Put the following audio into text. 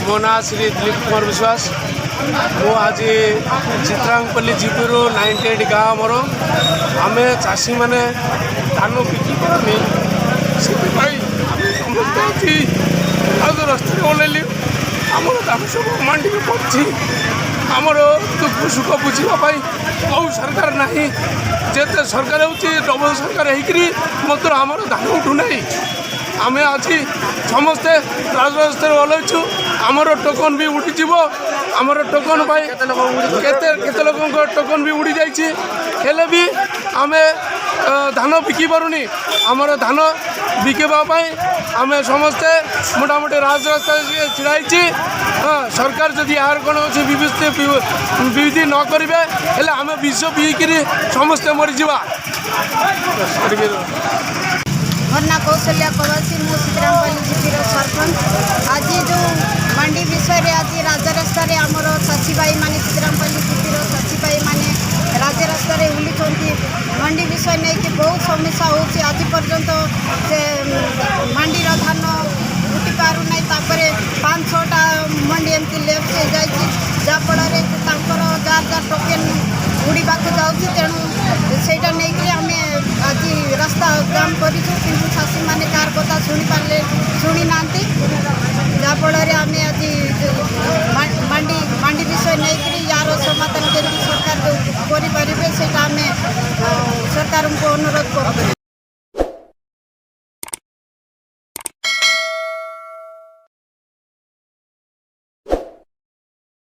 मो ना श्री दिलीप कुमार विश्वास मु आज चित्रांगपल्ली जीपी 98 गाँव मोर आम चाषी मैंने धान बिक्री करनी से आज रास्ता ओह्लैली आमर धान सब मंडी में पड़ी आमर दुख सुख बुझापी कौ सरकार ना जिते सरकार हो डबल सरकार होकर आमर धान उठूना आम आज समस्ते राजरास्ता ओह्लैचु आमर टोकन भी उड़ीज आमर टोकन केते लोक टोकन भी उड़ी जाइए भी आम धान बिकी पारुनी आमर धान बिकवाई आम समस्ते मोटामोटी राजरास्ता छिड़ाई सरकार जदि यार कौन अच्छे विधि न करेंगे आम विष पीकि समस्ते मरीजा मोर ना कौशल्या कवासी मु चित्रांगपल्ली जीपीर सरपंच आज जो मंडी विषय आज राजरास्ता आमर चाषी भाई मैंने चित्रांगपल्ली जीपीर चाषी भाई मैंने राजरास्ता उलुंट मंडी विषय नहीं कि बहुत समस्या हो आज पर्यंत से मंडीर धान उठी पार ना 5-6टा मंडी एमती लेफ्ट से जाफल जार जार टोकेन उड़ाक जाऊँगी तेणु सेटा नहीं आम आज रास्ता जाम करूँ कि चाषी मैंने कार कथा शुणी पारे शुणी ना जहाँफल आम आज मंडी विषय नहीं यार समाधान के सरकार जो करें से आम सरकार को अनुरोध करूँ।